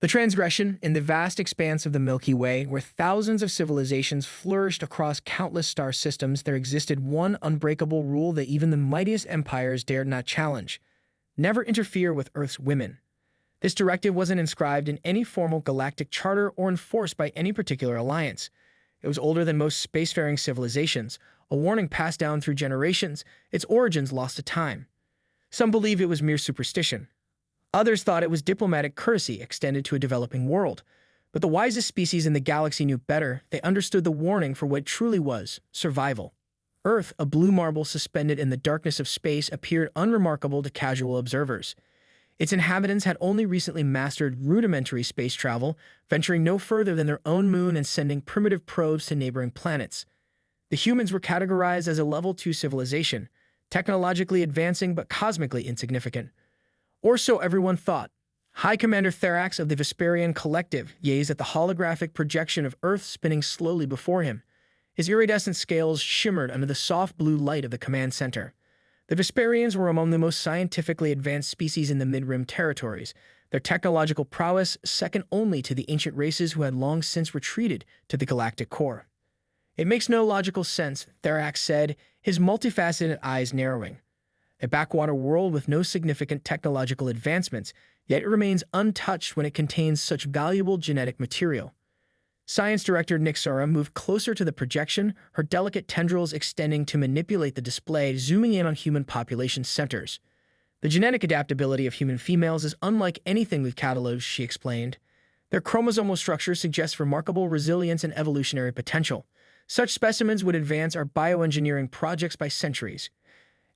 The Transgression, in the vast expanse of the Milky Way, where thousands of civilizations flourished across countless star systems, there existed one unbreakable rule that even the mightiest empires dared not challenge: never interfere with Earth's women. This directive wasn't inscribed in any formal galactic charter or enforced by any particular alliance. It was older than most spacefaring civilizations, a warning passed down through generations, its origins lost to time. Some believe it was mere superstition. Others thought it was diplomatic courtesy extended to a developing world. But the wisest species in the galaxy knew better. They understood the warning for what it truly was: survival. Earth, a blue marble suspended in the darkness of space, appeared unremarkable to casual observers. Its inhabitants had only recently mastered rudimentary space travel, venturing no further than their own moon and sending primitive probes to neighboring planets. The humans were categorized as a level 2 civilization, technologically advancing but cosmically insignificant. Or so everyone thought. High Commander Therax of the Vesperian Collective gazed at the holographic projection of Earth spinning slowly before him. His iridescent scales shimmered under the soft blue light of the command center. The Vesperians were among the most scientifically advanced species in the Mid-Rim territories, their technological prowess second only to the ancient races who had long since retreated to the galactic core. "It makes no logical sense," Therax said, his multifaceted eyes narrowing. A backwater world with no significant technological advancements, yet it remains untouched when it contains such valuable genetic material. Science Director Nixara moved closer to the projection, her delicate tendrils extending to manipulate the display, zooming in on human population centers. "The genetic adaptability of human females is unlike anything we've cataloged," she explained. "Their chromosomal structure suggests remarkable resilience and evolutionary potential. Such specimens would advance our bioengineering projects by centuries."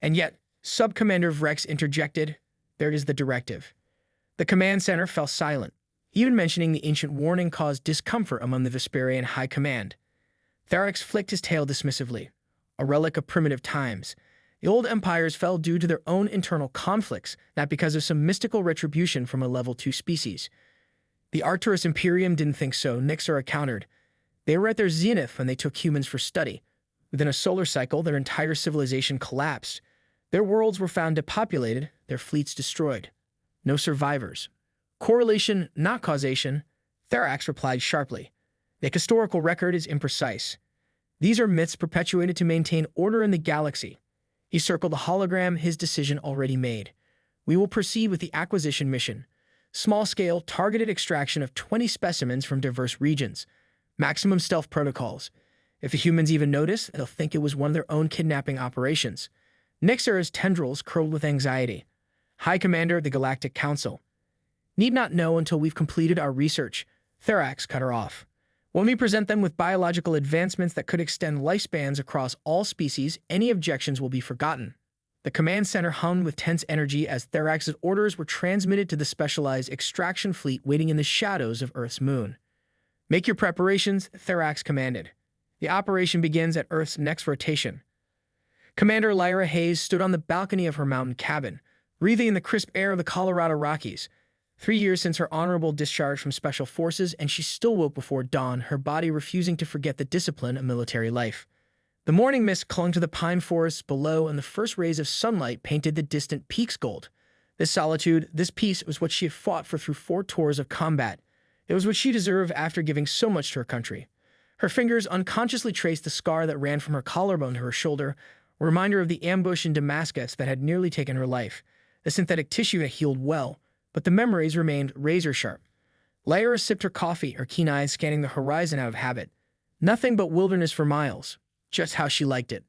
And yet, Sub-Commander Vrex interjected, "There is the directive." The command center fell silent. Even mentioning the ancient warning caused discomfort among the Vesperian High Command. Therax flicked his tail dismissively. "A relic of primitive times. The old empires fell due to their own internal conflicts, not because of some mystical retribution from a level 2 species." "The Arcturus Imperium didn't think so," Nixara countered. "They were at their zenith when they took humans for study. Within a solar cycle, their entire civilization collapsed. Their worlds were found depopulated, their fleets destroyed. No survivors." "Correlation, not causation," Therax replied sharply. "The historical record is imprecise. These are myths perpetuated to maintain order in the galaxy." He circled the hologram, his decision already made. "We will proceed with the acquisition mission. Small-scale, targeted extraction of 20 specimens from diverse regions. Maximum stealth protocols. If the humans even notice, they'll think it was one of their own kidnapping operations." Nixara's tendrils curled with anxiety. "High Commander of the Galactic Council." "Need not know until we've completed our research," Therax cut her off. "When we present them with biological advancements that could extend lifespans across all species, any objections will be forgotten." The command center hummed with tense energy as Therax's orders were transmitted to the specialized extraction fleet waiting in the shadows of Earth's moon. "Make your preparations," Therax commanded. "The operation begins at Earth's next rotation." Commander Liara Hayes stood on the balcony of her mountain cabin, breathing in the crisp air of the Colorado Rockies. 3 years since her honorable discharge from Special Forces, and she still woke before dawn, her body refusing to forget the discipline of military life. The morning mist clung to the pine forests below, and the first rays of sunlight painted the distant peaks gold. This solitude, this peace, was what she had fought for through 4 tours of combat. It was what she deserved after giving so much to her country. Her fingers unconsciously traced the scar that ran from her collarbone to her shoulder, a reminder of the ambush in Damascus that had nearly taken her life. The synthetic tissue had healed well, but the memories remained razor-sharp. Liara sipped her coffee, her keen eyes scanning the horizon out of habit. Nothing but wilderness for miles. Just how she liked it.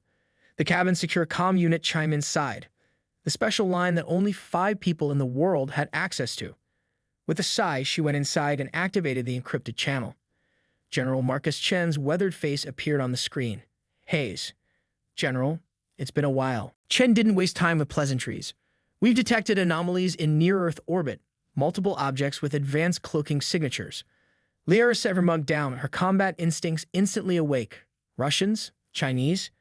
The cabin's secure comm unit chimed inside, the special line that only 5 people in the world had access to. With a sigh, she went inside and activated the encrypted channel. General Marcus Chen's weathered face appeared on the screen. "Hayes. General, it's been a while." Chen didn't waste time with pleasantries. "We've detected anomalies in near-Earth orbit, multiple objects with advanced cloaking signatures." Liara set her mug down, her combat instincts instantly awake. "Russians? Chinese?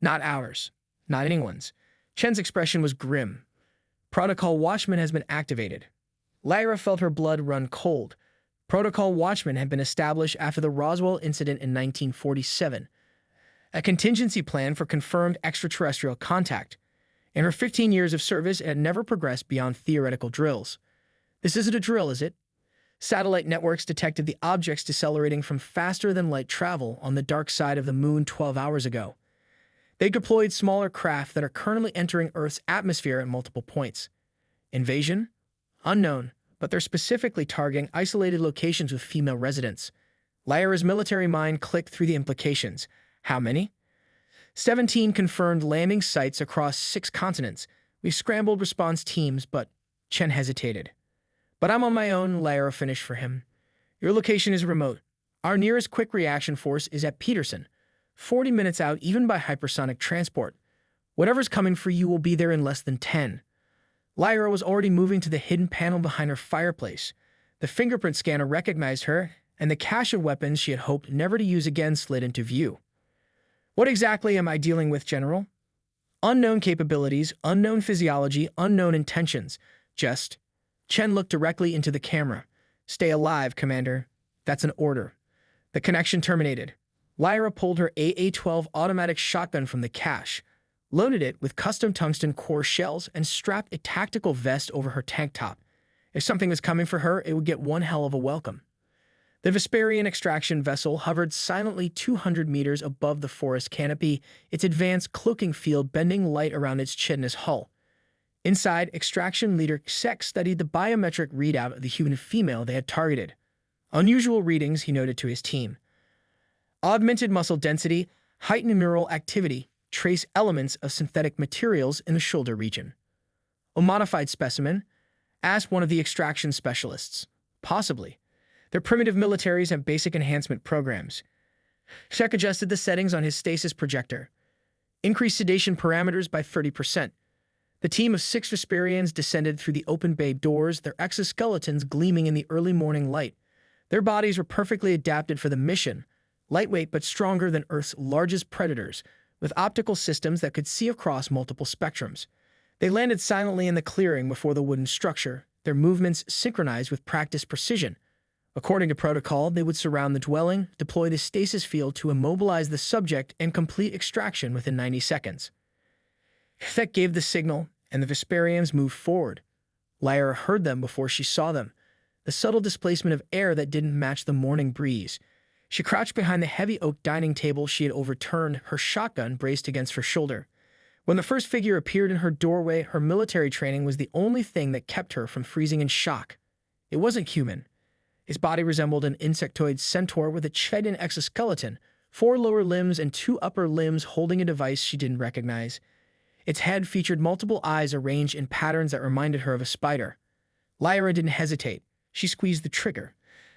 Not ours. Not anyone's." Chen's expression was grim. "Protocol Watchman has been activated." Liara felt her blood run cold. Protocol Watchman had been established after the Roswell incident in 1947, a contingency plan for confirmed extraterrestrial contact. In her 15 years of service, it had never progressed beyond theoretical drills. "This isn't a drill, is it?" Satellite networks detected the objects decelerating from faster-than-light travel on the dark side of the moon 12 hours ago. They deployed smaller craft that are currently entering Earth's atmosphere at multiple points. Invasion? Unknown, but they're specifically targeting isolated locations with female residents. Liara's military mind clicked through the implications. How many? 17 confirmed landing sites across 6 continents. We've scrambled response teams, but Chen hesitated. But I'm on my own, Liara finished for him. Your location is remote. Our nearest quick reaction force is at Peterson, 40 minutes out even by hypersonic transport. Whatever's coming for you will be there in less than 10. Liara was already moving to the hidden panel behind her fireplace. The fingerprint scanner recognized her, and the cache of weapons she had hoped never to use again slid into view. What exactly am I dealing with, General? Unknown capabilities, unknown physiology, unknown intentions. Just... Chen looked directly into the camera. Stay alive, Commander. That's an order. The connection terminated. Liara pulled her AA-12 automatic shotgun from the cache, loaded it with custom tungsten core shells, and strapped a tactical vest over her tank top. If something was coming for her, it would get one hell of a welcome. The Vesperian extraction vessel hovered silently 200 meters above the forest canopy, its advanced cloaking field bending light around its chitinous hull. Inside, extraction leader Sek studied the biometric readout of the human female they had targeted. Unusual readings, he noted to his team. Augmented muscle density, heightened neural activity, trace elements of synthetic materials in the shoulder region. A modified specimen? Asked one of the extraction specialists. Possibly. Their primitive militaries have basic enhancement programs. Sek adjusted the settings on his stasis projector. Increased sedation parameters by 30%. The team of 6 Vesperians descended through the open bay doors, their exoskeletons gleaming in the early morning light. Their bodies were perfectly adapted for the mission, lightweight but stronger than Earth's largest predators, with optical systems that could see across multiple spectrums. They landed silently in the clearing before the wooden structure, their movements synchronized with practiced precision. According to protocol, they would surround the dwelling, deploy the stasis field to immobilize the subject, and complete extraction within 90 seconds. Sek gave the signal, and the Vesperians moved forward. Liara heard them before she saw them, the subtle displacement of air that didn't match the morning breeze. She crouched behind the heavy oak dining table she had overturned, her shotgun braced against her shoulder. When the first figure appeared in her doorway, her military training was the only thing that kept her from freezing in shock. It wasn't human. His body resembled an insectoid centaur with a chitin exoskeleton, 4 lower limbs and 2 upper limbs holding a device she didn't recognize. Its head featured multiple eyes arranged in patterns that reminded her of a spider. Liara didn't hesitate. She squeezed the trigger.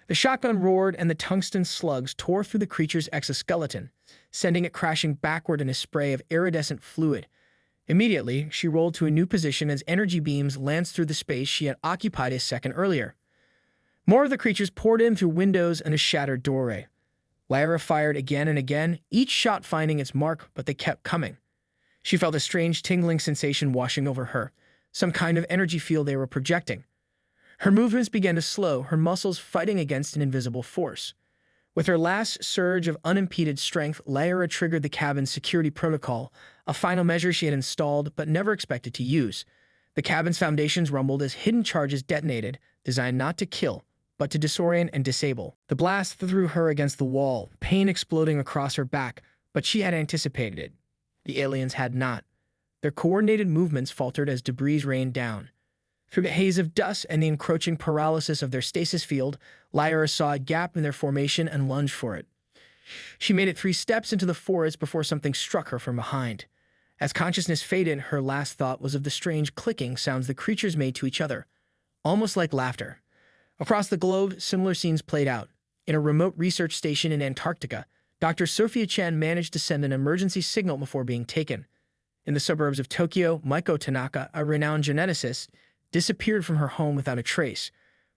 The shotgun roared, and the tungsten slugs tore through the creature's exoskeleton, sending it crashing backward in a spray of iridescent fluid. Immediately, she rolled to a new position as energy beams lanced through the space she had occupied a second earlier. More of the creatures poured in through windows and a shattered doorway. Liara fired again and again, each shot finding its mark, but they kept coming. She felt a strange tingling sensation washing over her, some kind of energy field they were projecting. Her movements began to slow, her muscles fighting against an invisible force. With her last surge of unimpeded strength, Liara triggered the cabin's security protocol, a final measure she had installed but never expected to use. The cabin's foundations rumbled as hidden charges detonated, designed not to kill, but to disorient and disable. The blast threw her against the wall, pain exploding across her back, but she had anticipated it. The aliens had not. Their coordinated movements faltered as debris rained down. Through the haze of dust and the encroaching paralysis of their stasis field, Liara saw a gap in their formation and lunged for it. She made it 3 steps into the forest before something struck her from behind. As consciousness faded, her last thought was of the strange clicking sounds the creatures made to each other, almost like laughter. Across the globe, similar scenes played out. In a remote research station in Antarctica, Dr. Sophia Chen managed to send an emergency signal before being taken. In the suburbs of Tokyo, Maiko Tanaka, a renowned geneticist, disappeared from her home without a trace.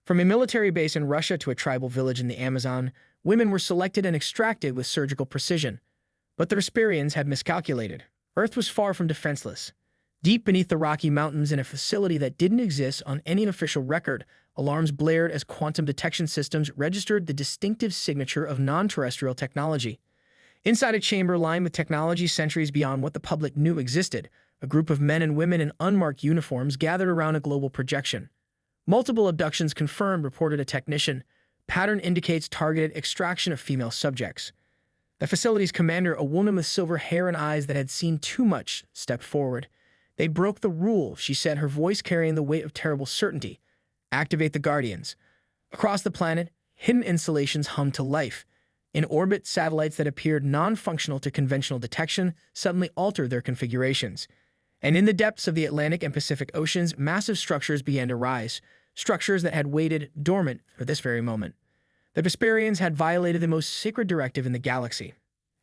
From a military base in Russia to a tribal village in the Amazon, women were selected and extracted with surgical precision. But the Vesperians had miscalculated. Earth was far from defenseless. Deep beneath the Rocky Mountains, in a facility that didn't exist on any official record, alarms blared as quantum detection systems registered the distinctive signature of non-terrestrial technology. Inside a chamber lined with technology centuries beyond what the public knew existed, a group of men and women in unmarked uniforms gathered around a global projection. Multiple abductions confirmed, reported a technician. Pattern indicates targeted extraction of female subjects. The facility's commander, a woman with silver hair and eyes that had seen too much, stepped forward. They broke the rule, she said, her voice carrying the weight of terrible certainty. Activate the Guardians. Across the planet, hidden installations hummed to life. In orbit, satellites that appeared non-functional to conventional detection suddenly altered their configurations. And in the depths of the Atlantic and Pacific Oceans, massive structures began to rise, structures that had waited dormant for this very moment. The Vesperians had violated the most sacred directive in the galaxy,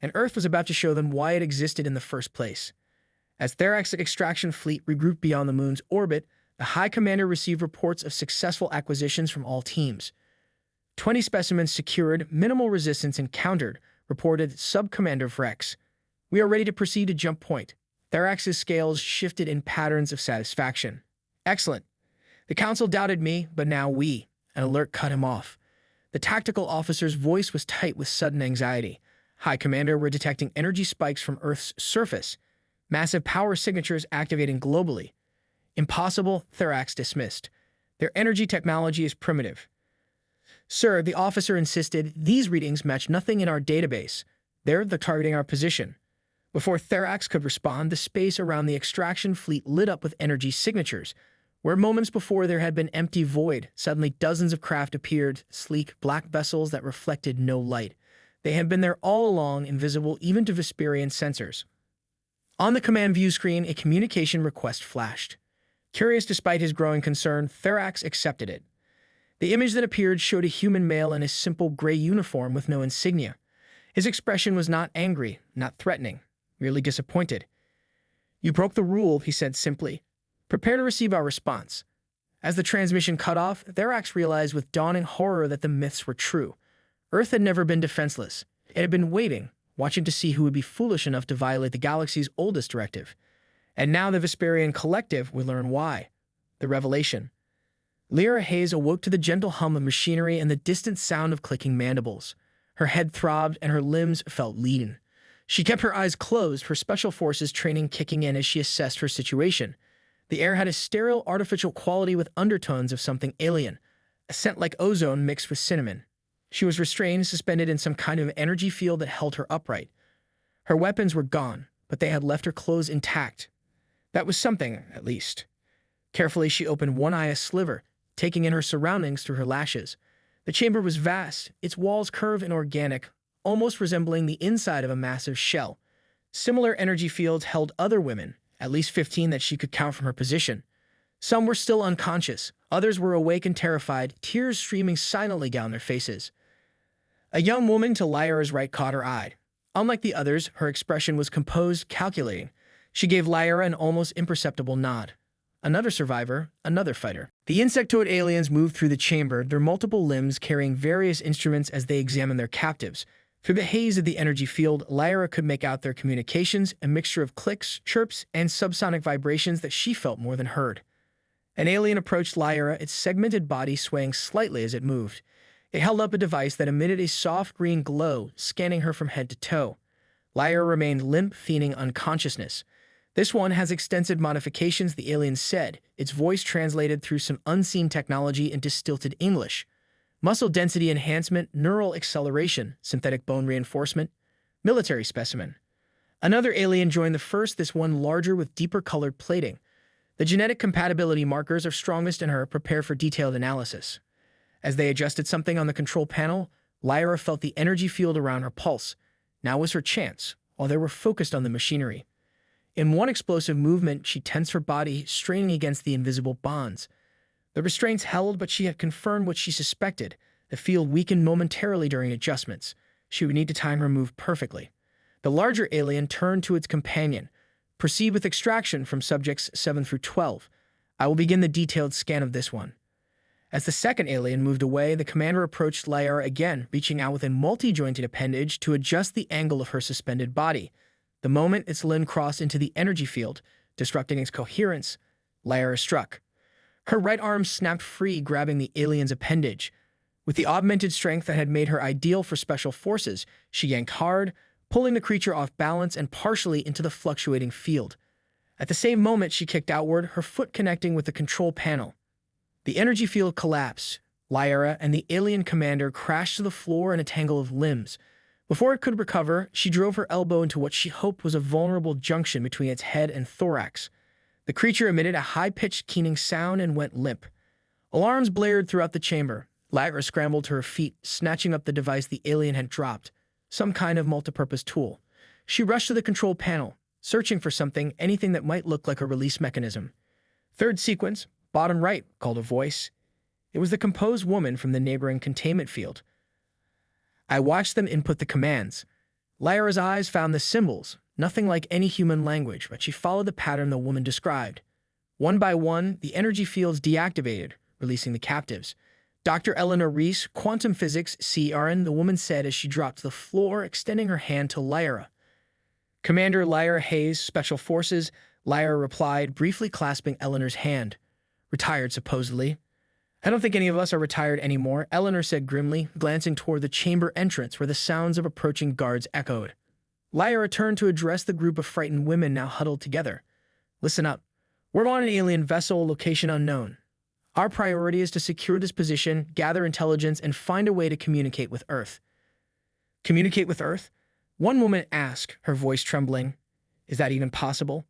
and Earth was about to show them why it existed in the first place. As Therax's extraction fleet regrouped beyond the moon's orbit, the High Commander received reports of successful acquisitions from all teams. 20 specimens secured, minimal resistance encountered, reported Sub-Commander Vrex. We are ready to proceed to jump point. Therax's scales shifted in patterns of satisfaction. Excellent. The Council doubted me, but now we. An alert cut him off. The tactical officer's voice was tight with sudden anxiety. High Commander, we're detecting energy spikes from Earth's surface. Massive power signatures activating globally. Impossible, Therax dismissed. Their energy technology is primitive. Sir, the officer insisted, these readings match nothing in our database. They're targeting our position. Before Therax could respond, the space around the extraction fleet lit up with energy signatures. Where moments before there had been empty void, suddenly dozens of craft appeared, sleek, black vessels that reflected no light. They had been there all along, invisible even to Vesperian sensors. On the command view screen, a communication request flashed. Curious despite his growing concern, Therax accepted it. The image that appeared showed a human male in a simple gray uniform with no insignia. His expression was not angry, not threatening, merely disappointed. You broke the rule, he said simply. Prepare to receive our response. As the transmission cut off, Therax realized with dawning horror that the myths were true. Earth had never been defenseless. It had been waiting, watching to see who would be foolish enough to violate the galaxy's oldest directive. And now the Vesperian Collective would learn why. The revelation. Liara Hayes awoke to the gentle hum of machinery and the distant sound of clicking mandibles. Her head throbbed and her limbs felt lean. She kept her eyes closed, her special forces training kicking in as she assessed her situation. The air had a sterile, artificial quality with undertones of something alien, a scent like ozone mixed with cinnamon. She was restrained, suspended in some kind of energy field that held her upright. Her weapons were gone, but they had left her clothes intact. That was something, at least. Carefully, she opened one eye a sliver, taking in her surroundings through her lashes. The chamber was vast, its walls curved and organic, almost resembling the inside of a massive shell. Similar energy fields held other women, at least 15 that she could count from her position. Some were still unconscious, others were awake and terrified, tears streaming silently down their faces. A young woman to Liara's right caught her eye. Unlike the others, her expression was composed, calculating. She gave Liara an almost imperceptible nod. Another survivor, another fighter. The insectoid aliens moved through the chamber, their multiple limbs carrying various instruments as they examined their captives. Through the haze of the energy field, Liara could make out their communications, a mixture of clicks, chirps, and subsonic vibrations that she felt more than heard. An alien approached Liara, its segmented body swaying slightly as it moved. It held up a device that emitted a soft green glow, scanning her from head to toe. Liara remained limp, feigning unconsciousness. This one has extensive modifications, the alien said, its voice translated through some unseen technology into stilted English. Muscle density enhancement, neural acceleration, synthetic bone reinforcement, military specimen. Another alien joined the first, this one larger with deeper colored plating. The genetic compatibility markers are strongest in her, prepare for detailed analysis. As they adjusted something on the control panel, Liara felt the energy field around her pulse. Now was her chance, while they were focused on the machinery. In one explosive movement, she tensed her body, straining against the invisible bonds. The restraints held, but she had confirmed what she suspected. The field weakened momentarily during adjustments. She would need to time her move perfectly. The larger alien turned to its companion. Proceed with extraction from subjects 7 through 12. I will begin the detailed scan of this one. As the second alien moved away, the commander approached Liara again, reaching out with a multi-jointed appendage to adjust the angle of her suspended body. The moment its limb crossed into the energy field, disrupting its coherence, Liara struck. Her right arm snapped free, grabbing the alien's appendage. With the augmented strength that had made her ideal for special forces, she yanked hard, pulling the creature off balance and partially into the fluctuating field. At the same moment, she kicked outward, her foot connecting with the control panel. The energy field collapsed. Liara and the alien commander crashed to the floor in a tangle of limbs. Before it could recover, she drove her elbow into what she hoped was a vulnerable junction between its head and thorax. The creature emitted a high-pitched keening sound and went limp. Alarms blared throughout the chamber. Liara scrambled to her feet, snatching up the device the alien had dropped, some kind of multipurpose tool. She rushed to the control panel, searching for something, anything that might look like a release mechanism. "Third sequence, bottom right," called a voice. It was the composed woman from the neighboring containment field. I watched them input the commands. Liara's eyes found the symbols, nothing like any human language, but she followed the pattern the woman described. One by one, the energy fields deactivated, releasing the captives. "Dr. Eleanor Reese, quantum physics, CRN," the woman said as she dropped to the floor, extending her hand to Liara. "Commander Liara Hayes, Special Forces," Liara replied, briefly clasping Eleanor's hand. "Retired, supposedly." "I don't think any of us are retired anymore," Eleanor said grimly, glancing toward the chamber entrance where the sounds of approaching guards echoed. Liara turned to address the group of frightened women now huddled together. "Listen up. We're on an alien vessel, location unknown. Our priority is to secure this position, gather intelligence, and find a way to communicate with Earth." "Communicate with Earth?" one woman asked, her voice trembling. "Is that even possible?"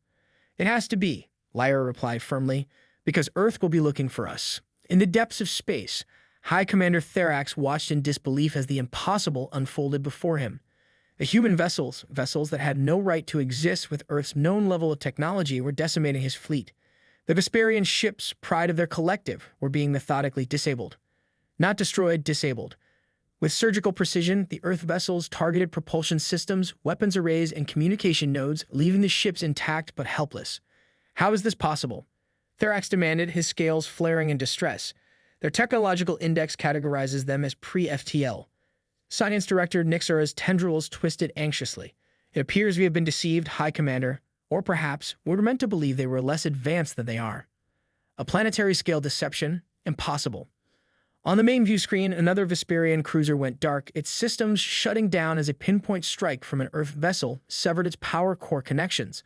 "It has to be," Liara replied firmly, "because Earth will be looking for us." In the depths of space, High Commander Therax watched in disbelief as the impossible unfolded before him. The human vessels that had no right to exist with Earth's known level of technology, were decimating his fleet. The Vesperian ships, pride of their collective, were being methodically disabled. Not destroyed, disabled. With surgical precision, the Earth vessels targeted propulsion systems, weapons arrays, and communication nodes, leaving the ships intact but helpless. "How is this possible?" Therax demanded, his scales flaring in distress. "Their technological index categorizes them as pre-FTL." Science Director Nixara's tendrils twisted anxiously. "It appears we have been deceived, High Commander. Or perhaps we were meant to believe they were less advanced than they are." "A planetary-scale deception? Impossible." On the main view screen, another Vesperian cruiser went dark, its systems shutting down as a pinpoint strike from an Earth vessel severed its power core connections.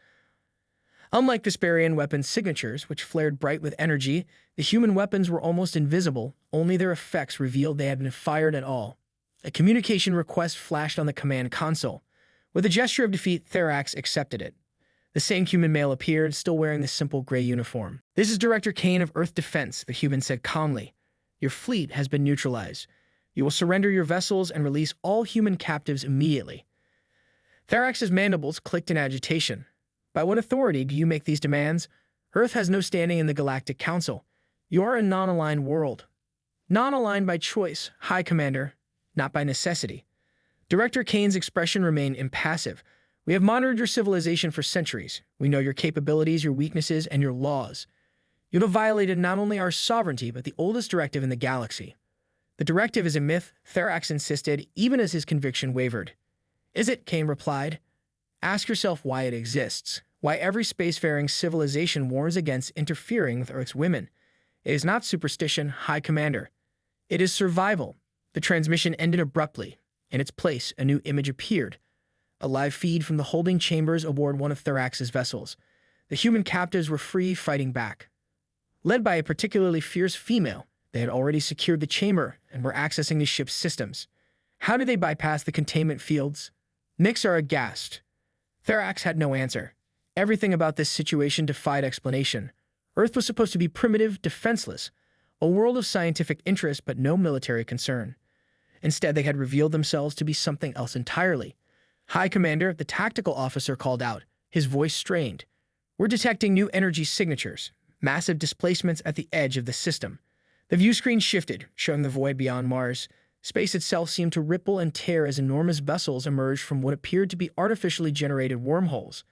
Unlike Vesperian weapons signatures, which flared bright with energy, the human weapons were almost invisible, only their effects revealed they had been fired at all. A communication request flashed on the command console. With a gesture of defeat, Therax accepted it. The same human male appeared, still wearing the simple gray uniform. "This is Director Kane of Earth Defense," the human said calmly. "Your fleet has been neutralized. You will surrender your vessels and release all human captives immediately." Therax's mandibles clicked in agitation. "By what authority do you make these demands? Earth has no standing in the Galactic Council. You are a non-aligned world." "Non-aligned by choice, High Commander, not by necessity." Director Kane's expression remained impassive. "We have monitored your civilization for centuries. We know your capabilities, your weaknesses, and your laws. You have violated not only our sovereignty, but the oldest directive in the galaxy." "The directive is a myth," Therax insisted, even as his conviction wavered. "Is it?" Kane replied. "Ask yourself why it exists, why every spacefaring civilization warns against interfering with Earth's women. It is not superstition, High Commander. It is survival." The transmission ended abruptly. In its place, a new image appeared. A live feed from the holding chambers aboard one of Therax's vessels. The human captives were free, fighting back. Led by a particularly fierce female, they had already secured the chamber and were accessing the ship's systems. How did they bypass the containment fields? Nixara aghast. Therax had no answer. Everything about this situation defied explanation. Earth was supposed to be primitive, defenseless, a world of scientific interest but no military concern. Instead, they had revealed themselves to be something else entirely. "High Commander," the tactical officer called out, his voice strained. "We're detecting new energy signatures, massive displacements at the edge of the system." The view screen shifted, showing the void beyond Mars. Space itself seemed to ripple and tear as enormous vessels emerged from what appeared to be artificially generated wormholes.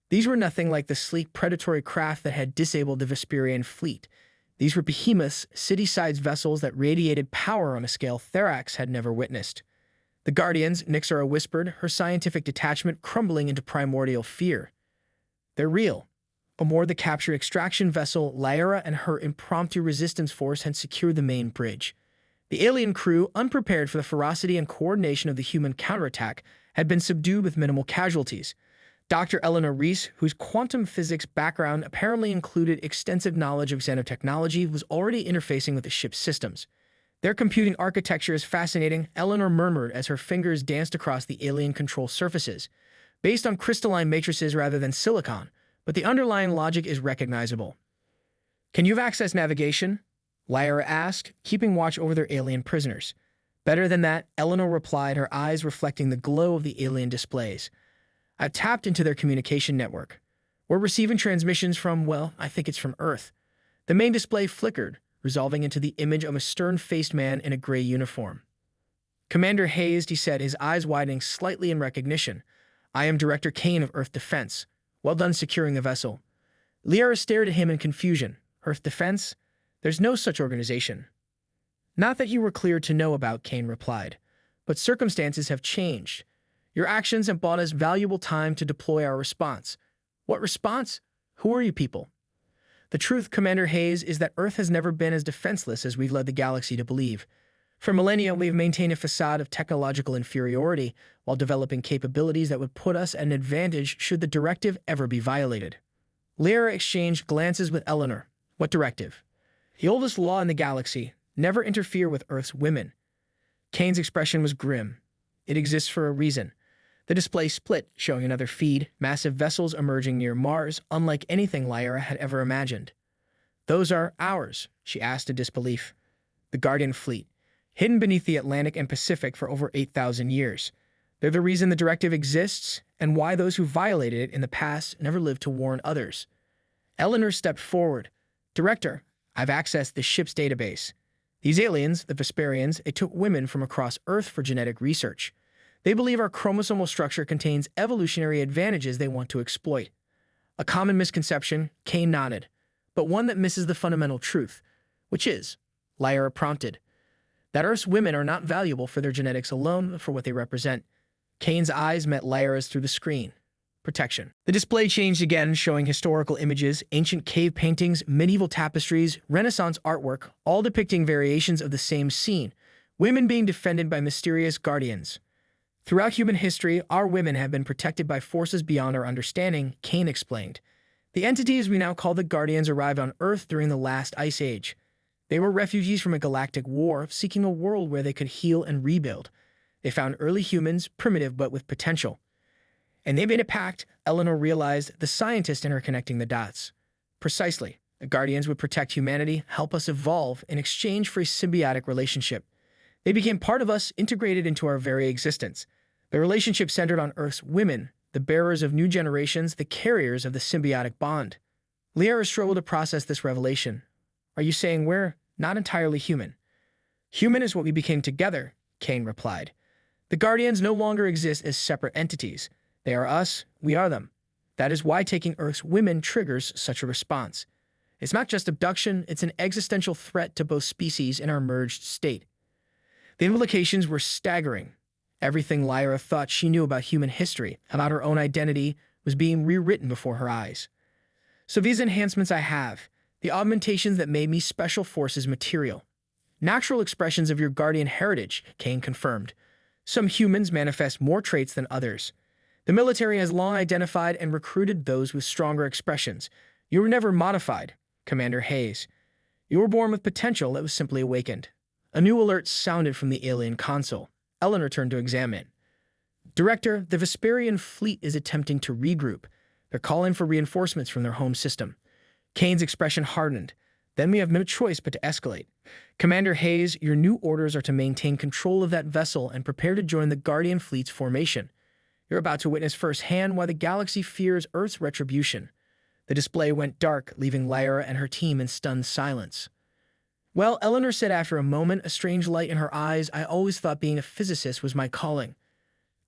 These were nothing like the sleek predatory craft that had disabled the Vesperian fleet. These were behemoths, city-sized vessels that radiated power on a scale Therax had never witnessed. "The Guardians," Nixara whispered, her scientific detachment crumbling into primordial fear. "They're real." Aboard the captured extraction vessel, Liara and her impromptu resistance force had secured the main bridge. The alien crew, unprepared for the ferocity and coordination of the human counterattack, had been subdued with minimal casualties. Dr. Eleanor Reese, whose quantum physics background apparently included extensive knowledge of xenotechnology, was already interfacing with the ship's systems. Their computing architecture is fascinating, Eleanor murmured as her fingers danced across the alien control surfaces, based on crystalline matrices rather than silicon, but the underlying logic is recognizable. Can you access navigation? Liara asked, keeping watch over their alien prisoners. Better than that, Eleanor replied, her eyes reflecting the glow of the alien displays. I've tapped into their communication network. We're receiving transmissions from, well, I think it's from Earth. The main display flickered, resolving into the image of a stern-faced man in a gray uniform. Commander Hayes, he said, his eyes widening slightly in recognition. I am Director Kane of Earth Defense. Well done securing the vessel. Liara stared at him in confusion. Earth Defense? There's no such organization. Not that you were clear to know about, Kane replied. But circumstances have changed. Your actions have bought us valuable time to deploy our response. What response? Who are you people? The truth, Commander Hayes, is that Earth has never been as defenseless as we've led the galaxy to believe. For millennia, we've maintained a facade of technological inferiority while developing capabilities that would put us at an advantage should the directive ever be violated. Liara exchanged glances with Eleanor. What directive? The oldest law in the galaxy. Never interfere with Earth's women. Kane's expression was grim. It exists for a reason. The display split, showing another feed, massive vessels emerging near Mars, unlike anything Liara had ever imagined. Those are ours, she asked in disbelief. The Guardian fleet, hidden beneath the Atlantic and Pacific for over 8,000 years. They're the reason the directive exists and why those who violated it in the past never lived to warn others. Eleanor stepped forward. Director, I've accessed the ship's database. These aliens, the Vesperians, it took women from across Earth for genetic research. They believe our chromosomal structure contains evolutionary advantages they want to exploit. A common misconception, Kane nodded, but one that misses the fundamental truth, which is, Liara prompted, that Earth's women are not valuable for their genetics alone, but for what they represent. Kane's eyes met Liara's through the screen. Protection. The display changed again, showing historical images, ancient cave paintings, medieval tapestries, Renaissance artwork, all depicting variations of the same scene, women being defended by mysterious guardians. Throughout human history, our women have been protected by forces beyond our understanding, Kane explained. The entities we now call the Guardians arrived on Earth during the last ice age. They were refugees from a galactic war, seeking a world where they could heal and rebuild. They found early humans, primitive but with potential. And they made a pact, Eleanor realized, the scientist in her connecting the dots. Precisely. The Guardians would protect humanity, help us evolve, in exchange for a symbiotic relationship. They became part of us, integrated into our very existence. The relationship centered on Earth's women, the bearers of new generations, the carriers of the symbiotic bond. Liara struggled to process this revelation. Are you saying we're not entirely human? Human is what we became together, Kane replied. The Guardians no longer exist as separate entities. They are us, we are them. That is why taking Earth's women triggers such a response. It's not just abduction, it's an existential threat to both species in our merged state. The implications were staggering. Everything Liara thought she knew about human history, about her own identity, was being rewritten before her eyes. So these enhancements I have, the augmentations that made me special forces material. Natural expressions of your Guardian heritage, Kane confirmed. Some humans manifest more traits than others. The military has long identified and recruited those with stronger expressions. You were never modified, Commander Hayes. You were born with potential that was simply awakened. A new alert sounded from the alien console. Eleanor turned to examine it. Director, the Vesperian fleet is attempting to regroup. They're calling for reinforcements from their home system. Kane's expression hardened. Then we have no choice but to escalate. Commander Hayes, your new orders are to maintain control of that vessel and prepare to join the Guardian fleet's formation. You're about to witness firsthand why the galaxy fears Earth's retribution. The display went dark, leaving Liara and her team in stunned silence. Well, Eleanor said after a moment, a strange light in her eyes, I always thought being a physicist was my calling.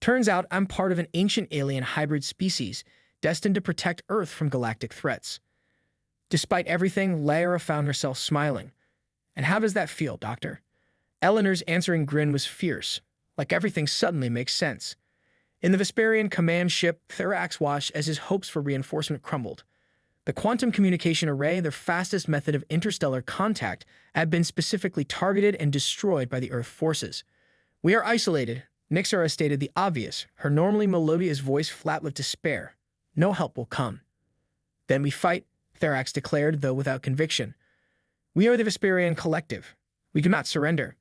Turns out I'm part of an ancient alien hybrid species, destined to protect Earth from galactic threats. Despite everything, Liara found herself smiling. And how does that feel, Doctor? Eleanor's answering grin was fierce, like everything suddenly makes sense. In the Vesperian command ship, Therax watched as his hopes for reinforcement crumbled. The quantum communication array, their fastest method of interstellar contact, had been specifically targeted and destroyed by the Earth forces. We are isolated, Nixara stated the obvious, her normally melodious voice flat with despair. no help will come. Then we fight, Therax declared, though without conviction. We are the Vesperian Collective. We do not surrender.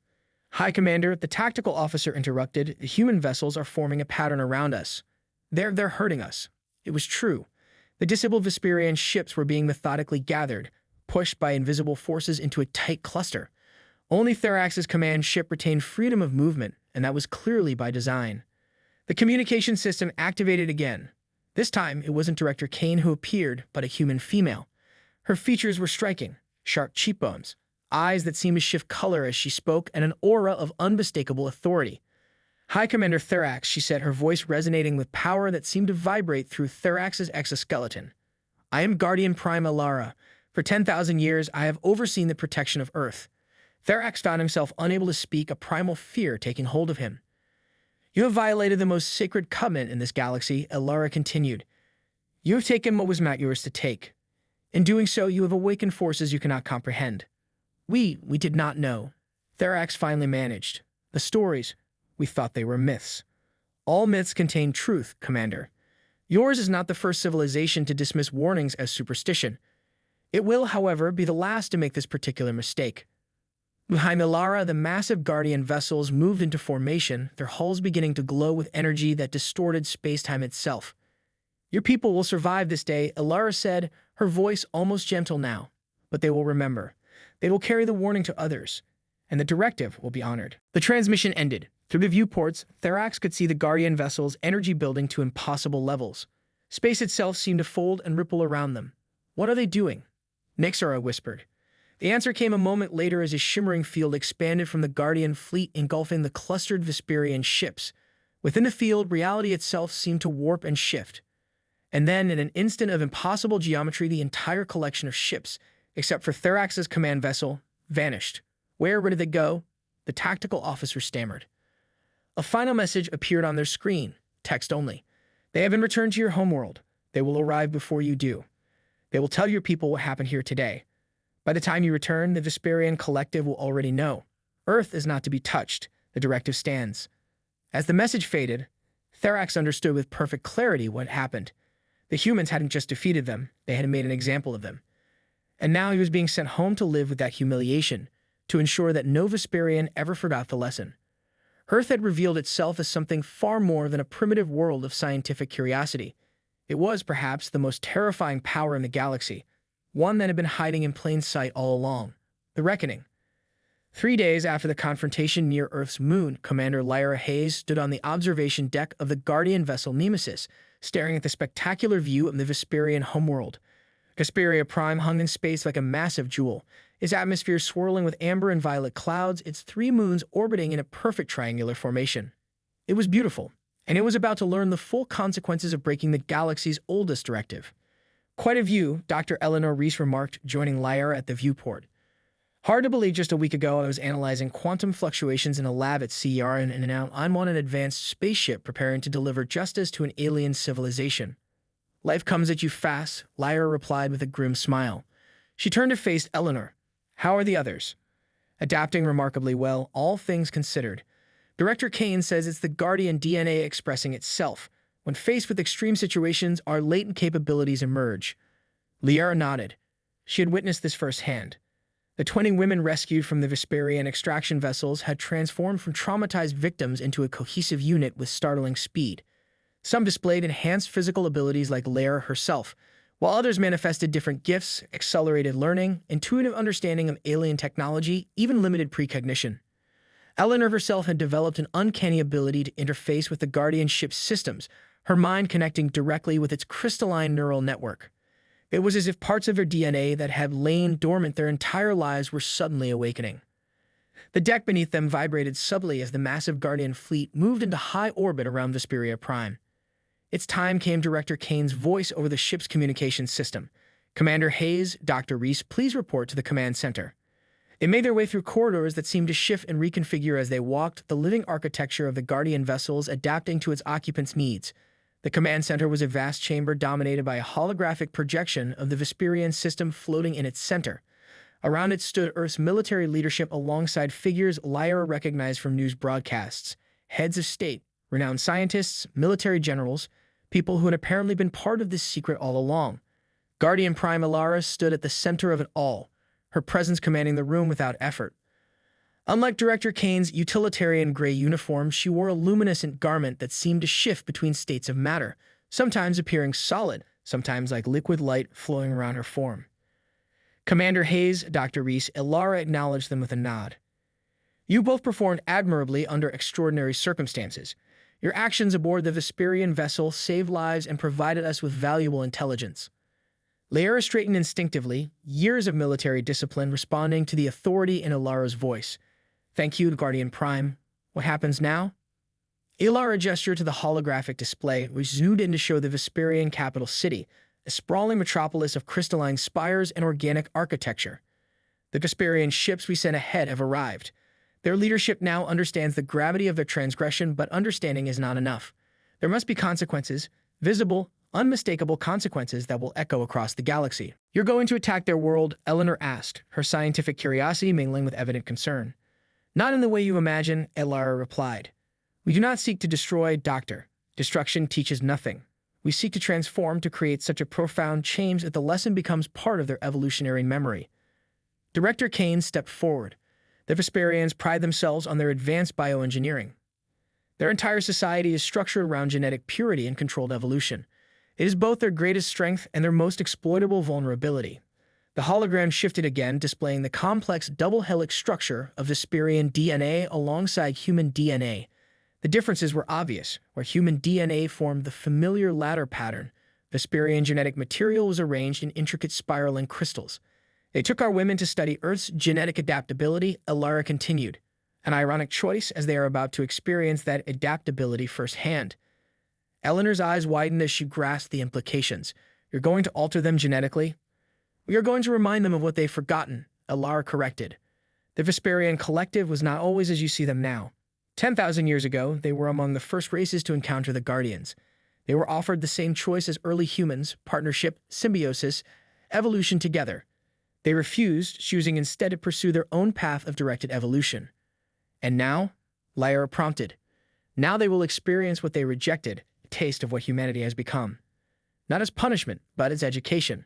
High Commander, the tactical officer interrupted. The human vessels are forming a pattern around us. They're hurting us. It was true. The disabled Vesperian ships were being methodically gathered, pushed by invisible forces into a tight cluster. Only Therax's command ship retained freedom of movement, and that was clearly by design. The communication system activated again. This time, it wasn't Director Kane who appeared, but a human female. Her features were striking, sharp cheekbones, eyes that seemed to shift color as she spoke, and an aura of unmistakable authority. High Commander Therax, she said, her voice resonating with power that seemed to vibrate through Therax's exoskeleton. I am Guardian Prime Liara. For 10,000 years, I have overseen the protection of Earth. Therax found himself unable to speak, a primal fear taking hold of him. You have violated the most sacred covenant in this galaxy, Liara continued. You have taken what was not yours to take. In doing so, you have awakened forces you cannot comprehend. We did not know. Therax finally managed. The stories, we thought they were myths. All myths contain truth, Commander. Yours is not the first civilization to dismiss warnings as superstition. It will, however, be the last to make this particular mistake. Behind Liara, the massive Guardian vessels moved into formation, their hulls beginning to glow with energy that distorted space-time itself. Your people will survive this day, Liara said, her voice almost gentle now. But they will remember. They will carry the warning to others, and the directive will be honored. The transmission ended. Through the viewports, Therax could see the Guardian vessels' energy building to impossible levels. Space itself seemed to fold and ripple around them. What are they doing? Nixara whispered. The answer came a moment later as a shimmering field expanded from the Guardian fleet, engulfing the clustered Vesperian ships. Within the field, reality itself seemed to warp and shift. And then, in an instant of impossible geometry, the entire collection of ships, except for Therax's command vessel, vanished. Where did they go? The tactical officer stammered. A final message appeared on their screen, text only. They have been returned to your homeworld. They will arrive before you do. They will tell your people what happened here today. By the time you return, the Vesperian Collective will already know. Earth is not to be touched. The directive stands. As the message faded, Therax understood with perfect clarity what happened. The humans hadn't just defeated them, they had made an example of them. And now he was being sent home to live with that humiliation, to ensure that no Vesperian ever forgot the lesson. Earth had revealed itself as something far more than a primitive world of scientific curiosity. It was, perhaps, the most terrifying power in the galaxy, one that had been hiding in plain sight all along. The Reckoning. 3 days after the confrontation near Earth's moon, Commander Liara Hayes stood on the observation deck of the Guardian vessel Nemesis, staring at the spectacular view of the Vesperian homeworld. Vesperia Prime hung in space like a massive jewel, its atmosphere swirling with amber and violet clouds, its 3 moons orbiting in a perfect triangular formation. It was beautiful, and it was about to learn the full consequences of breaking the galaxy's oldest directive. Quite a view, Dr. Eleanor Reese remarked, joining Liara at the viewport. Hard to believe just a week ago I was analyzing quantum fluctuations in a lab at CER, and now I'm on an advanced spaceship preparing to deliver justice to an alien civilization. Life comes at you fast, Liara replied with a grim smile. She turned to face Eleanor. How are the others? Adapting remarkably well, all things considered. Director Kane says it's the Guardian DNA expressing itself. When faced with extreme situations, our latent capabilities emerge. Liara nodded. She had witnessed this firsthand. The 20 women rescued from the Vesperian extraction vessels had transformed from traumatized victims into a cohesive unit with startling speed. Some displayed enhanced physical abilities like Liara herself, while others manifested different gifts, accelerated learning, intuitive understanding of alien technology, even limited precognition. Eleanor herself had developed an uncanny ability to interface with the Guardian ship's systems, her mind connecting directly with its crystalline neural network. It was as if parts of her DNA that had lain dormant their entire lives were suddenly awakening. The deck beneath them vibrated subtly as the massive Guardian fleet moved into high orbit around Vesperia Prime. Its time came Director Kane's voice over the ship's communication system. Commander Hayes, Dr. Reese, please report to the command center. They made their way through corridors that seemed to shift and reconfigure as they walked, the living architecture of the Guardian vessels adapting to its occupants' needs. The command center was a vast chamber dominated by a holographic projection of the Vesperian system floating in its center. Around it stood Earth's military leadership alongside figures Liara recognized from news broadcasts, heads of state, renowned scientists, military generals, people who had apparently been part of this secret all along. Guardian Prime Liara stood at the center of it all, her presence commanding the room without effort. Unlike Director Kane's utilitarian gray uniform, she wore a luminescent garment that seemed to shift between states of matter, sometimes appearing solid, sometimes like liquid light flowing around her form. Commander Hayes, Dr. Reese, Liara acknowledged them with a nod. You both performed admirably under extraordinary circumstances. Your actions aboard the Vesperian vessel saved lives and provided us with valuable intelligence. Liara straightened instinctively, years of military discipline responding to the authority in Ilara's voice. Thank you, Guardian Prime. What happens now? Liara gestured to the holographic display, which zoomed in to show the Vesperian capital city, a sprawling metropolis of crystalline spires and organic architecture. The Vesperian ships we sent ahead have arrived. Their leadership now understands the gravity of their transgression, but understanding is not enough. There must be consequences, visible, unmistakable consequences that will echo across the galaxy. You're going to attack their world? Eleanor asked, her scientific curiosity mingling with evident concern. Not in the way you imagine, Liara replied. We do not seek to destroy, Doctor. Destruction teaches nothing. We seek to transform to create such a profound change that the lesson becomes part of their evolutionary memory. Director Kane stepped forward. The Vesperians pride themselves on their advanced bioengineering. Their entire society is structured around genetic purity and controlled evolution. It is both their greatest strength and their most exploitable vulnerability. The hologram shifted again, displaying the complex double-helix structure of Vesperian DNA alongside human DNA. The differences were obvious. Where human DNA formed the familiar ladder pattern, Vesperian genetic material was arranged in intricate spiraling crystals. They took our women to study Earth's genetic adaptability, Liara continued. An ironic choice, as they are about to experience that adaptability firsthand. Eleanor's eyes widened as she grasped the implications. You're going to alter them genetically? We are going to remind them of what they've forgotten, Liara corrected. The Vesperian Collective was not always as you see them now. 10,000 years ago, they were among the first races to encounter the Guardians. They were offered the same choice as early humans: partnership, symbiosis, evolution together. They refused, choosing instead to pursue their own path of directed evolution. And now? Liara prompted. Now they will experience what they rejected, a taste of what humanity has become. Not as punishment, but as education.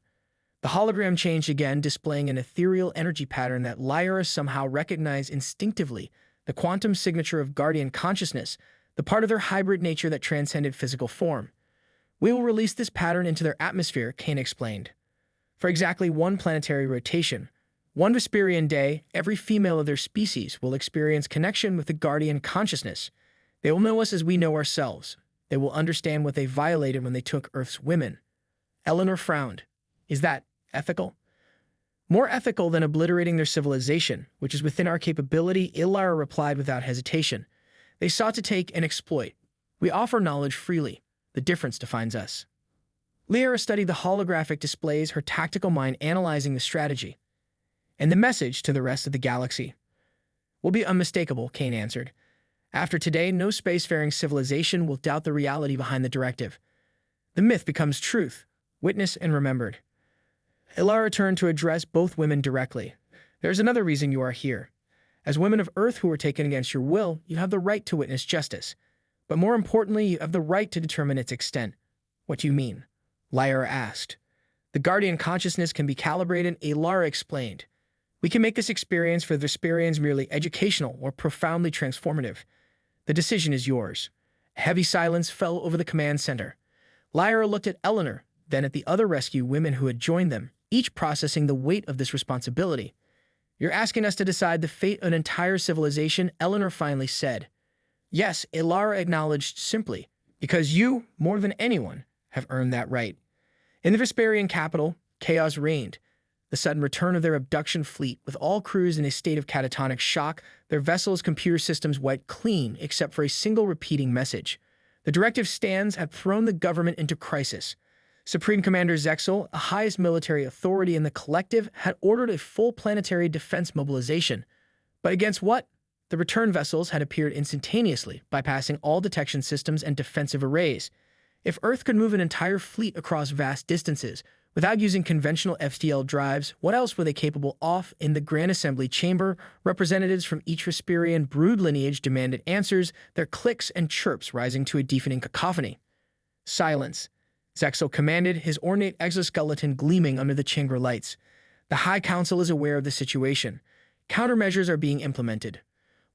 The hologram changed again, displaying an ethereal energy pattern that Liara somehow recognized instinctively, the quantum signature of Guardian consciousness, the part of their hybrid nature that transcended physical form. We will release this pattern into their atmosphere, Kane explained. For exactly one planetary rotation, one Vesperian day, every female of their species will experience connection with the Guardian consciousness. They will know us as we know ourselves. They will understand what they violated when they took Earth's women. Eleanor frowned. Is that ethical? More ethical than obliterating their civilization, which is within our capability, Liara replied without hesitation. They sought to take and exploit. We offer knowledge freely. The difference defines us. Liara studied the holographic displays, her tactical mind analyzing the strategy. And the message to the rest of the galaxy will be unmistakable, Kane answered. After today, no spacefaring civilization will doubt the reality behind the directive. The myth becomes truth, witnessed and remembered. Liara turned to address both women directly. There's another reason you are here. As women of Earth who were taken against your will, you have the right to witness justice. But more importantly, you have the right to determine its extent. What do you mean? Liara asked. The Guardian consciousness can be calibrated, Liara explained. We can make this experience for the Vesperians merely educational or profoundly transformative. The decision is yours. A heavy silence fell over the command center. Liara looked at Eleanor, then at the other rescue women who had joined them, each processing the weight of this responsibility. You're asking us to decide the fate of an entire civilization, Eleanor finally said. Yes, Liara acknowledged simply, because you, more than anyone, have earned that right. In the Vesperian capital, chaos reigned. The sudden return of their abduction fleet, with all crews in a state of catatonic shock, their vessels' computer systems wiped clean except for a single repeating message. The directive stands had thrown the government into crisis. Supreme Commander Zexel, the highest military authority in the collective, had ordered a full planetary defense mobilization. But against what? The return vessels had appeared instantaneously, bypassing all detection systems and defensive arrays. If Earth could move an entire fleet across vast distances, without using conventional FTL drives, what else were they capable of? In the Grand Assembly Chamber, representatives from each Vesperian brood lineage demanded answers, their clicks and chirps rising to a deafening cacophony. Silence, Zexal commanded, his ornate exoskeleton gleaming under the chamber lights. The High Council is aware of the situation. Countermeasures are being implemented.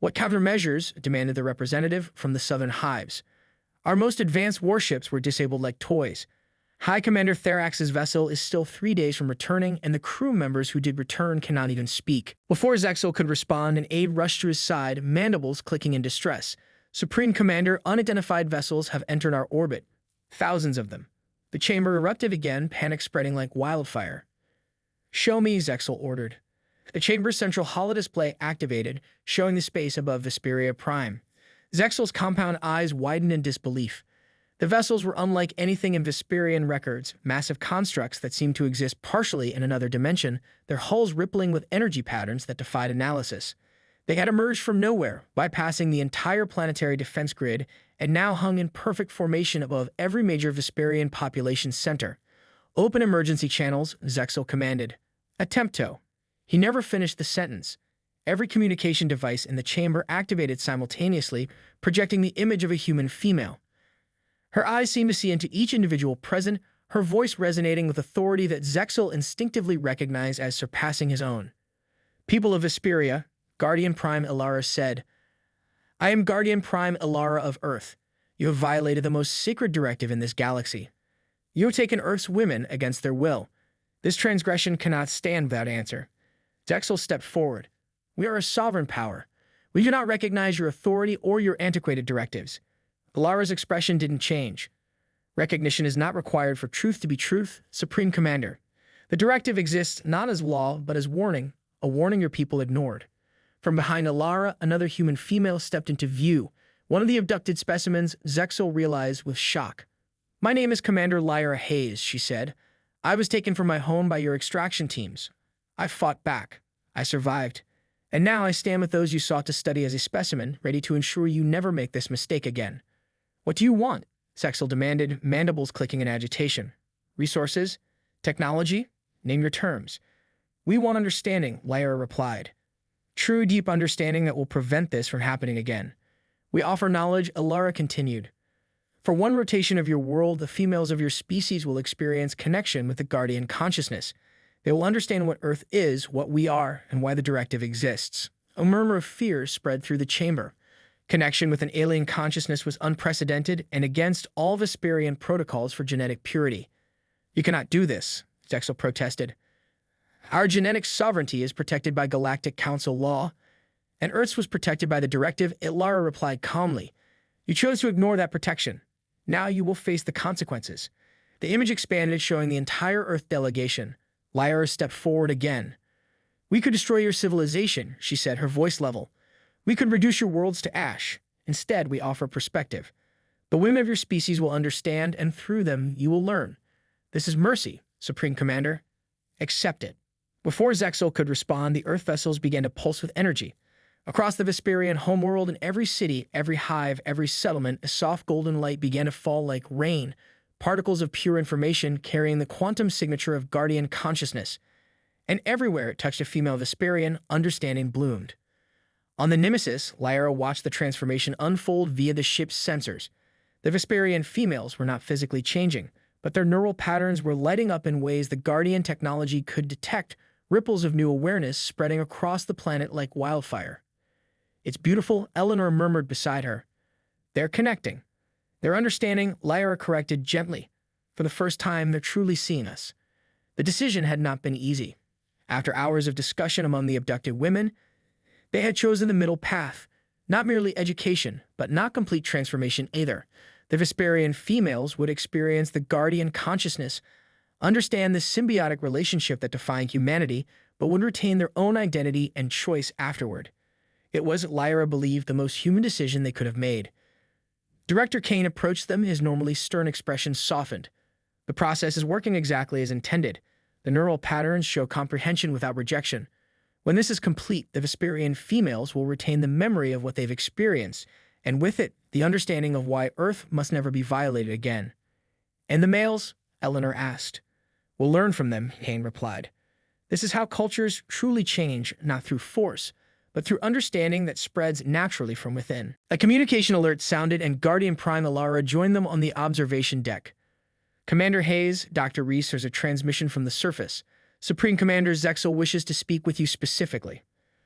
What countermeasures? Demanded the representative from the southern hives. Our most advanced warships were disabled like toys. High Commander Therax's vessel is still 3 days from returning, and the crew members who did return cannot even speak. Before Zexal could respond, an aide rushed to his side, mandibles clicking in distress. Supreme Commander, unidentified vessels have entered our orbit. Thousands of them. The chamber erupted again, panic spreading like wildfire. Show me, Zexal ordered. The chamber's central holodisplay activated, showing the space above Vesperia Prime. Zexal's compound eyes widened in disbelief. The vessels were unlike anything in Vesperian records, massive constructs that seemed to exist partially in another dimension, their hulls rippling with energy patterns that defied analysis. They had emerged from nowhere, bypassing the entire planetary defense grid, and now hung in perfect formation above every major Vesperian population center. Open emergency channels, Zexal commanded. Attempto. He never finished the sentence. Every communication device in the chamber activated simultaneously, projecting the image of a human female. Her eyes seemed to see into each individual present, her voice resonating with authority that Zexal instinctively recognized as surpassing his own. People of Vesperia, Guardian Prime Liara said, I am Guardian Prime Liara of Earth. You have violated the most sacred directive in this galaxy. You have taken Earth's women against their will. This transgression cannot stand without answer. Zexal stepped forward. We are a sovereign power. We do not recognize your authority or your antiquated directives. Liara's expression didn't change. Recognition is not required for truth to be truth, Supreme Commander. The directive exists not as law, but as warning, a warning your people ignored. From behind Liara, another human female stepped into view. One of the abducted specimens, Zexal realized with shock. My name is Commander Liara Hayes, she said. I was taken from my home by your extraction teams. I fought back. I survived. And now I stand with those you sought to study as a specimen, ready to ensure you never make this mistake again. What do you want? Zexal demanded, mandibles clicking in agitation. Resources? Technology? Name your terms. We want understanding, Liara replied. True, deep understanding that will prevent this from happening again. We offer knowledge, Liara continued. For one rotation of your world, the females of your species will experience connection with the Guardian consciousness. They will understand what Earth is, what we are, and why the directive exists. A murmur of fear spread through the chamber. Connection with an alien consciousness was unprecedented and against all Vesperian protocols for genetic purity. You cannot do this, Zexal protested. Our genetic sovereignty is protected by Galactic Council law, and Earth's was protected by the directive, Liara replied calmly. You chose to ignore that protection. Now you will face the consequences. The image expanded, showing the entire Earth delegation. Liara stepped forward again. We could destroy your civilization, she said, her voice level. We could reduce your worlds to ash. Instead, we offer perspective. The women of your species will understand, and through them, you will learn. This is mercy, Supreme Commander. Accept it. Before Zexal could respond, the Earth vessels began to pulse with energy. Across the Vesperian homeworld, in every city, every hive, every settlement, a soft golden light began to fall like rain, particles of pure information carrying the quantum signature of Guardian consciousness. And everywhere it touched a female Vesperian, understanding bloomed. On the Nemesis, Liara watched the transformation unfold via the ship's sensors. The Vesperian females were not physically changing, but their neural patterns were lighting up in ways the Guardian technology could detect, ripples of new awareness spreading across the planet like wildfire. It's beautiful, Eleanor murmured beside her. They're connecting. They're understanding, Liara corrected gently. For the first time, they're truly seeing us. The decision had not been easy. After hours of discussion among the abducted women, they had chosen the middle path, not merely education, but not complete transformation either. The Vesperian females would experience the Guardian consciousness, understand the symbiotic relationship that defined humanity, but would retain their own identity and choice afterward. It was, Liara believed, the most human decision they could have made. Director Kane approached them, his normally stern expression softened. The process is working exactly as intended. The neural patterns show comprehension without rejection. When this is complete, the Vesperian females will retain the memory of what they've experienced, and with it, the understanding of why Earth must never be violated again. And the males? Eleanor asked. We'll learn from them, Kane replied. This is how cultures truly change, not through force, but through understanding that spreads naturally from within. A communication alert sounded and Guardian Prime Liara joined them on the observation deck. Commander Hayes, Dr. Reese, there's a transmission from the surface. Supreme Commander Zexel wishes to speak with you specifically.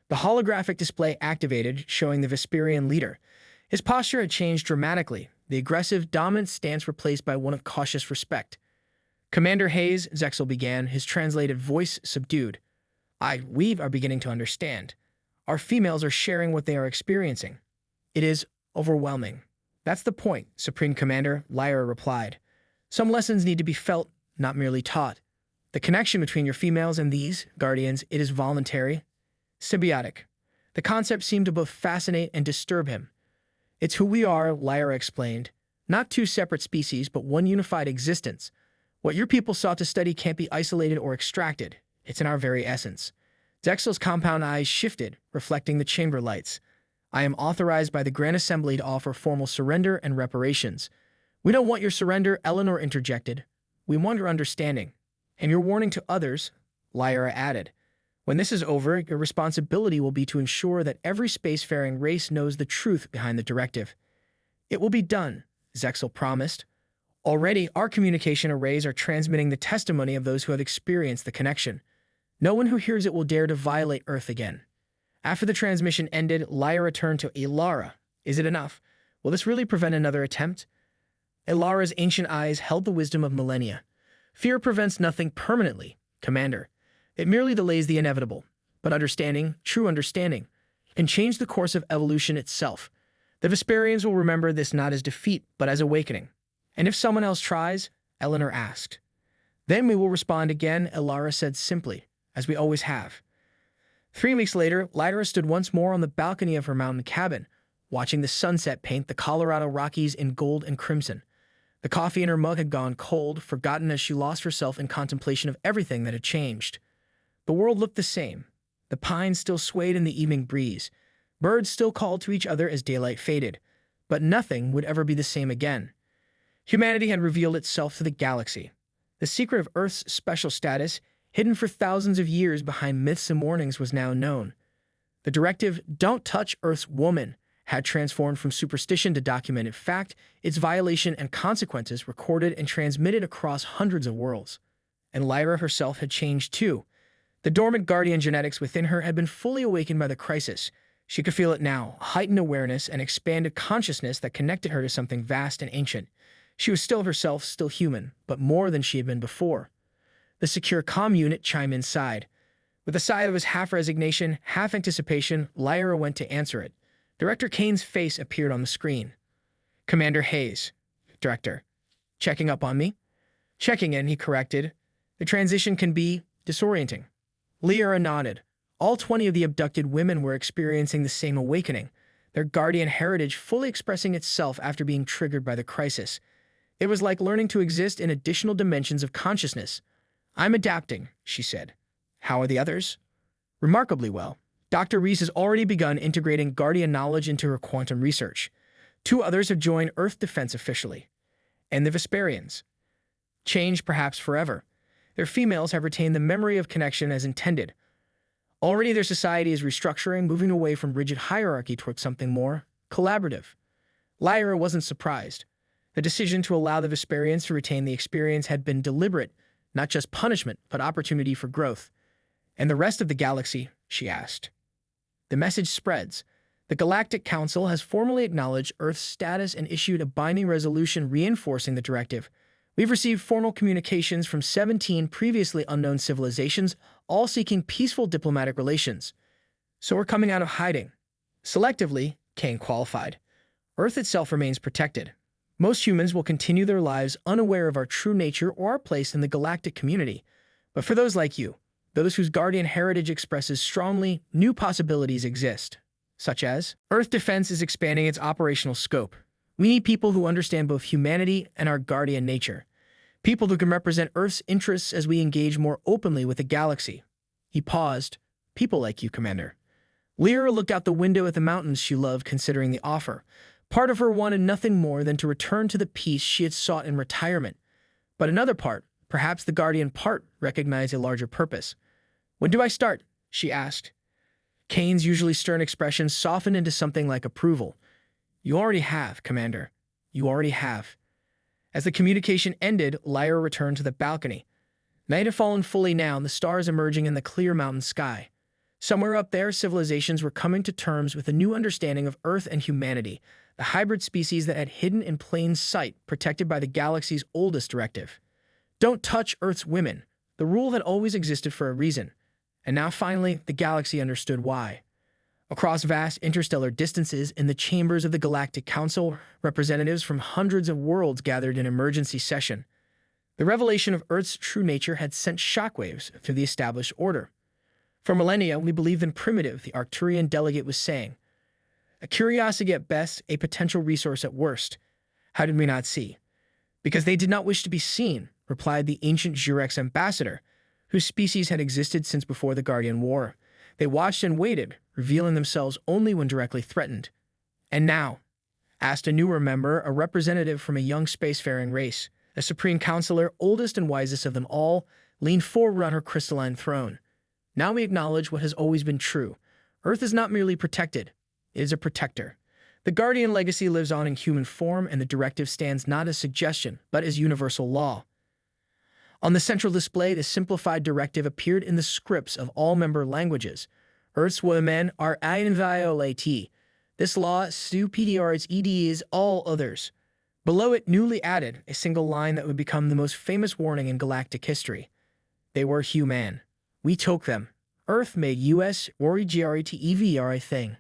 The holographic display activated, showing the Vesperian leader. His posture had changed dramatically, the aggressive, dominant stance replaced by one of cautious respect. Commander Hayes, Zexel began, his translated voice subdued. We are beginning to understand. Our females are sharing what they are experiencing. It is overwhelming. That's the point, Supreme Commander, Liara replied. Some lessons need to be felt, not merely taught. The connection between your females and these, Guardians, it is voluntary, symbiotic. The concept seemed to both fascinate and disturb him. It's who we are, Liara explained. Not two separate species, but one unified existence. What your people sought to study can't be isolated or extracted. It's in our very essence. Zexel's compound eyes shifted, reflecting the chamber lights. I am authorized by the Grand Assembly to offer formal surrender and reparations. We don't want your surrender, Eleanor interjected. We want your understanding. And your warning to others, Liara added. When this is over, your responsibility will be to ensure that every spacefaring race knows the truth behind the directive. It will be done, Zexel promised. Already, our communication arrays are transmitting the testimony of those who have experienced the connection. No one who hears it will dare to violate Earth again. After the transmission ended, Liara turned to Liara. Is it enough? Will this really prevent another attempt? Ilara's ancient eyes held the wisdom of millennia. Fear prevents nothing permanently, Commander. It merely delays the inevitable. But understanding, true understanding, can change the course of evolution itself. The Vesperians will remember this not as defeat, but as awakening. And if someone else tries, Eleanor asked. Then we will respond again, Liara said simply, as we always have. 3 weeks later, Liara stood once more on the balcony of her mountain cabin, watching the sunset paint the Colorado Rockies in gold and crimson. The coffee in her mug had gone cold, forgotten as she lost herself in contemplation of everything that had changed. The world looked the same. The pines still swayed in the evening breeze. Birds still called to each other as daylight faded. But nothing would ever be the same again. Humanity had revealed itself to the galaxy. The secret of Earth's special status, hidden for thousands of years behind myths and warnings, was now known. The directive, "Don't touch Earth's woman," had transformed from superstition to documented fact, its violation and consequences recorded and transmitted across hundreds of worlds. And Liara herself had changed too. The dormant guardian genetics within her had been fully awakened by the crisis. She could feel it now, heightened awareness and expanded consciousness that connected her to something vast and ancient. She was still herself, still human, but more than she had been before. The secure comm unit chimed inside. With a sigh that was half resignation, half anticipation, Liara went to answer it. Director Kane's face appeared on the screen. Commander Hayes. Director. Checking up on me? Checking in, he corrected. The transition can be disorienting. Liara nodded. All 20 of the abducted women were experiencing the same awakening, their guardian heritage fully expressing itself after being triggered by the crisis. It was like learning to exist in additional dimensions of consciousness. I'm adapting, she said. How are the others? Remarkably well. Dr. Reese has already begun integrating guardian knowledge into her quantum research. 2 others have joined Earth Defense officially. And the Vesperians. Changed perhaps forever. Their females have retained the memory of connection as intended. Already their society is restructuring, moving away from rigid hierarchy towards something more collaborative. Liara wasn't surprised. The decision to allow the Vesperians to retain the experience had been deliberate, not just punishment, but opportunity for growth. And the rest of the galaxy, she asked. The message spreads. The Galactic Council has formally acknowledged Earth's status and issued a binding resolution reinforcing the directive. We've received formal communications from 17 previously unknown civilizations, all seeking peaceful diplomatic relations. So we're coming out of hiding. Selectively, Kane qualified. Earth itself remains protected. Most humans will continue their lives unaware of our true nature or our place in the galactic community. But for those like you, those whose guardian heritage expresses strongly, new possibilities exist. Such as, Earth Defense is expanding its operational scope. We need people who understand both humanity and our guardian nature. People who can represent Earth's interests as we engage more openly with the galaxy. He paused. People like you, Commander. Liara looked out the window at the mountains she loved, considering the offer. Part of her wanted nothing more than to return to the peace she had sought in retirement. But another part, perhaps the guardian part, recognized a larger purpose. When do I start? She asked. Kane's usually stern expression softened into something like approval. You already have, Commander. You already have. As the communication ended, Liara returned to the balcony. Night had fallen fully now, and the stars emerging in the clear mountain sky. Somewhere up there, civilizations were coming to terms with a new understanding of Earth and humanity, the hybrid species that had hidden in plain sight, protected by the galaxy's oldest directive. Don't touch Earth's women, the rule that always existed for a reason. And now finally, the galaxy understood why. Across vast interstellar distances, in the chambers of the Galactic Council, representatives from hundreds of worlds gathered in emergency session. The revelation of Earth's true nature had sent shockwaves through the established order. For millennia, we believed in primitive, the Arcturian delegate was saying. A curiosity at best, a potential resource at worst. How did we not see? Because they did not wish to be seen, replied the ancient Jurex ambassador, whose species had existed since before the Guardian War. They watched and waited, revealing themselves only when directly threatened. And now, asked a newer member, a representative from a young spacefaring race, a supreme counselor, oldest and wisest of them all, leaned forward on her crystalline throne. Now we acknowledge what has always been true. Earth is not merely protected, it is a protector. The Guardian legacy lives on in human form, and the directive stands not as suggestion, but as universal law. On the central display, the simplified directive appeared in the scripts of all member languages. Earth's women are inviolate. This law superiority all others. Below it, newly added, a single line that would become the most famous warning in galactic history. They were human. We took them. Earth made US or GRTEVR a thing.